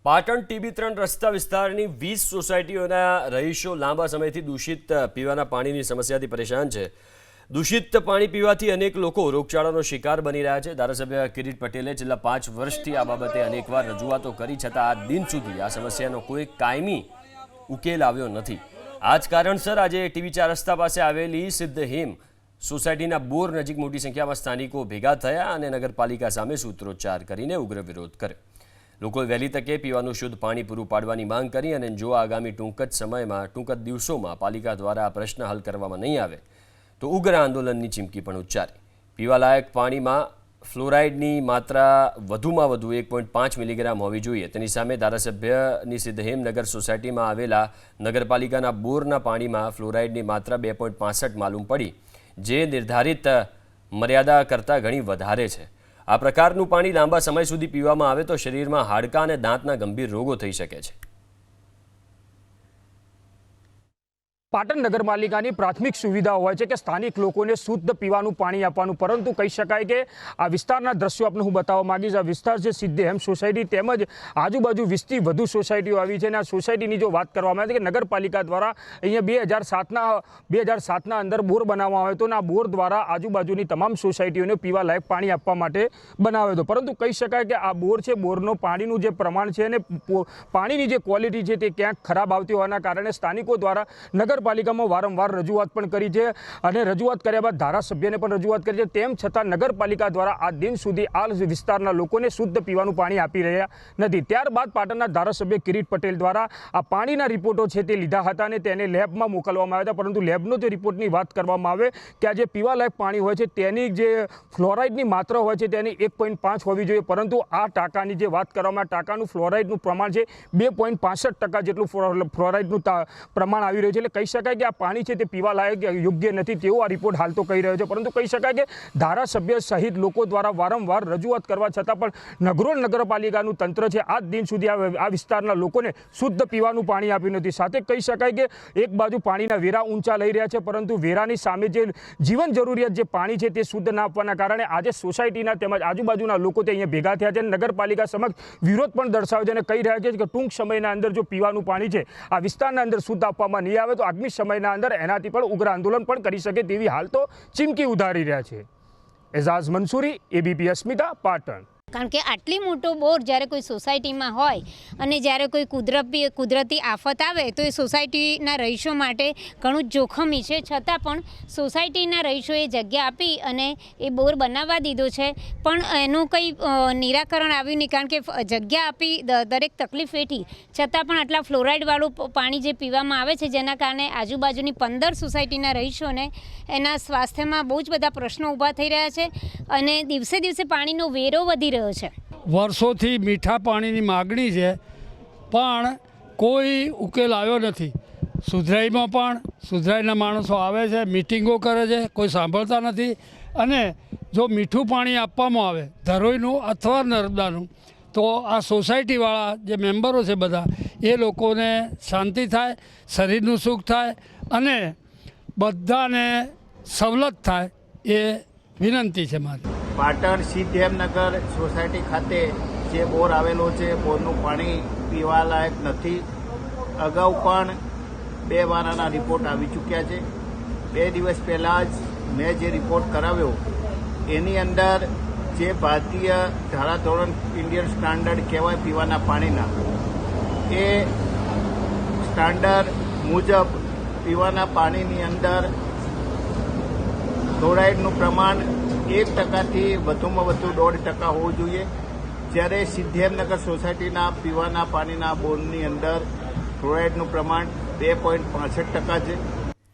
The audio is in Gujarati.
પાટણ TB3 રસ્તા વિસ્તારની 20 સોસાયટીઓના રહીશો લાંબા સમયથી દૂષિત પીવાના પાણીની સમસ્યાથી પરેશાન છે। દૂષિત પાણી પીવાથી અનેક લોકો રોગચાળાનો શિકાર બની રહ્યા છે। ધારાસભ્ય કિરીટ પટેલે છેલ્લા 5 વર્ષથી આ બાબતે અનેકવાર રજૂઆતો કરી છતાં આ દિન સુધી આ સમસ્યાનો કોઈ કાયમી ઉકેલ આવ્યો નથી। આ જ કારણસર આજે TB4 રસ્તા પાસે આવેલી સિદ્ધહેમ સોસાયટીના બોર નજીક મોટી સંખ્યામાં સ્થાનિકો ભેગા થયા અને નગરપાલિકા સામે સૂત્રોચ્ચાર કરીને ઉગ્ર વિરોધ કર્યો। લોકોએ વહેલી તકે પીવાનું શુદ્ધ પાણી પૂરું પાડવાની માંગ કરી અને જો આગામી ટૂંક જ દિવસોમાં પાલિકા દ્વારા આ પ્રશ્ન હલ કરવામાં નહીં આવે તો ઉગ્ર આંદોલનની ચીમકી પણ ઉચ્ચારી। પીવાલાયક પાણીમાં ફ્લોરાઇડની માત્રા વધુમાં વધુ 1.5 મિલીગ્રામ હોવી જોઈએ તેની સામે ધારાસભ્યની સિદ્ધહેમ નગર સોસાયટીમાં આવેલા નગરપાલિકાના બોરના પાણીમાં ફ્લોરાઇડની માત્રા 2.65 માલુમ પડી જે નિર્ધારિત મર્યાદા કરતાં ઘણી વધારે છે। આ પ્રકારનું પાણી લાંબા સમય સુધી પીવામાં આવે તો શરીરમાં હાડકાં અને દાંતના ગંભીર રોગો થઈ શકે છે। પાટણ નગરપાલિકાની પ્રાથમિક સુવિધા હોય છે કે સ્થાનિક લોકોને શુદ્ધ પીવાનું પાણી આપવાનું, પરંતુ કહી શકાય કે આ વિસ્તારના દ્રશ્યો આપને હું બતાવવા માંગીશ। આ વિસ્તાર છે સિદ્ધહેમ સોસાયટી તેમજ આજુબાજુ 20થી વધુ સોસાયટીઓ આવી છે અને આ સોસાયટીની જો વાત કરવામાં આવે છે કે નગરપાલિકા દ્વારા અહીંયા 2007ના અંદર બોર બનાવવામાં આવ્યો હતો અને આ બોર દ્વારા આજુબાજુની તમામ સોસાયટીઓને પીવાલાયક પાણી આપવા માટે બનાવ્યો હતો, પરંતુ કહી શકાય કે આ બોર છે, બોરનો પાણીનું જે પ્રમાણ છે અને પાણીની જે ક્વોલિટી છે તે ક્યાંક ખરાબ આવતી હોવાના કારણે સ્થાનિકો દ્વારા નગરપાલિકામાં વારંવાર રજૂઆત પણ કરી છે અને રજૂઆત કર્યા બાદ ધારાસભ્યને પણ રજૂઆત કરી છે। તેમ છતાં નગરપાલિકા દ્વારા આ દિન સુધી આ વિસ્તારના લોકોને શુદ્ધ પીવાનું પાણી આપી રહ્યા નથી। ત્યારબાદ પાટણના ધારાસભ્ય કિરીટ પટેલ દ્વારા આ પાણીના રિપોર્ટો છે તે લીધા હતા અને તેને લેબમાં મોકલવામાં આવ્યા હતા, પરંતુ લેબનો જે રિપોર્ટની વાત કરવામાં આવે કે આ જે પીવાલાયક પાણી હોય છે તેની જે ફ્લોરાઇડની માત્રા હોય છે તેની 1.5 હોવી જોઈએ, પરંતુ આ ટાંકાની જે વાત કરવામાં ટાંકાનું ફ્લોરાઇડનું પ્રમાણ છે 2.65% જેટલું ફ્લોરાઇડનું પ્રમાણ આવી રહ્યું છે। એટલે કહી શકાય કે આ પાણી છે તે પીવા લાયક યોગ્ય નથી તેવો આ રિપોર્ટ હાલ તો કહી રહ્યો છે, પરંતુ કહી શકાય કે ધારાસભ્ય સહિત લોકો દ્વારા વારંવાર રજૂઆત કરવા છતાં પણ નગરોળ નગરપાલિકાનું તંત્ર છે આજ દિન સુધી આ વિસ્તારના લોકોને શુદ્ધ પીવાનું પાણી આપ્યું નથી। સાથે કહી શકાય કે એક બાજુ પાણીના વેરા ઊંચા લઈ રહ્યા છે, પરંતુ વેરાની સામે જે જીવન જરૂરિયાત જે પાણી છે તે શુદ્ધ ના આપવાના કારણે આજે સોસાયટીના તેમજ આજુબાજુના લોકો તે અહીંયા ભેગા થયા છે અને નગરપાલિકા સમક્ષ વિરોધ પણ દર્શાવે છે અને કહી રહ્યા છે કે ટૂંક સમયના અંદર જો પીવાનું પાણી છે આ વિસ્તારના અંદર શુદ્ધ આપવામાં નહીં આવે તો આગામી સમયના અંદર એનાથી પણ ઉગ્ર આંદોલન પણ કરી શકે તેવી હાલ તો ચીમકી ઉધારી રહ્યા છે। એઝાઝ મંસૂરી, ABP અસ્મિતા, પાટણ। કારણ કે આટલી મોટો બોર જ્યારે કોઈ સોસાયટીમાં હોય અને જ્યારે કોઈ કુદરતી આફત આવે તો એ સોસાયટીના રહીશો માટે ઘણું જોખમી છે, છતાં પણ સોસાયટીના રહીશોએ જગ્યા આપી અને એ બોર બનાવવા દીધો છે, પણ એનું કંઈ નિરાકરણ આવ્યું નહીં। કારણ કે જગ્યા આપી દરેક તકલીફ વેઠી છતાં પણ આટલા ફ્લોરાઇડવાળું પાણી જે પીવામાં આવે છે જેના કારણે આજુબાજુની 15 સોસાયટીના રહીશોને એના સ્વાસ્થ્યમાં બહુ જ બધા પ્રશ્નો ઊભા થઈ રહ્યા છે અને દિવસે દિવસે પાણીનો વેરો વધી રહ્યો છે। વર્ષોથી મીઠા પાણીની માગણી છે પણ કોઈ ઉકેલ આવ્યો નથી। સુધરાઈમાં પણ સુધરાઈના માણસો આવે છે, મિટિંગો કરે છે, કોઈ સાંભળતા નથી અને જો મીઠું પાણી આપવામાં આવે ધરોઈનું અથવા નર્મદાનું તો આ સોસાયટીવાળા જે મેમ્બરો છે બધા એ લોકોને શાંતિ થાય, શરીરનું સુખ થાય અને બધાને સવલત થાય એ વિનંતી છે મારી। પાટણ સિદ્ધહેમનગર સોસાયટી ખાતે જે બોર આવેલો છે બોરનું પાણી પીવાલાયક નથી। અગાઉ પણ 2 વારના રિપોર્ટ આવી ચૂક્યા છે। 2 દિવસ પહેલાં જ મેં જે રિપોર્ટ કરાવ્યો એની અંદર જે ભારતીય ધારાધોરણ ઇન્ડિયન સ્ટાન્ડર્ડ કહેવાય પીવાના પાણીના એ સ્ટાન્ડર્ડ મુજબ પીવાના પાણીની અંદર ફ્લોરાઇડનું પ્રમાણ 1%થી વધુમાં વધુ 1.5% હોવું જોઈએ, જ્યારે સિદ્ધહેમનગર સોસાયટીના પીવાના પાણીના બોરની અંદર ફ્લોરાઇડનું પ્રમાણ 2.65% છે।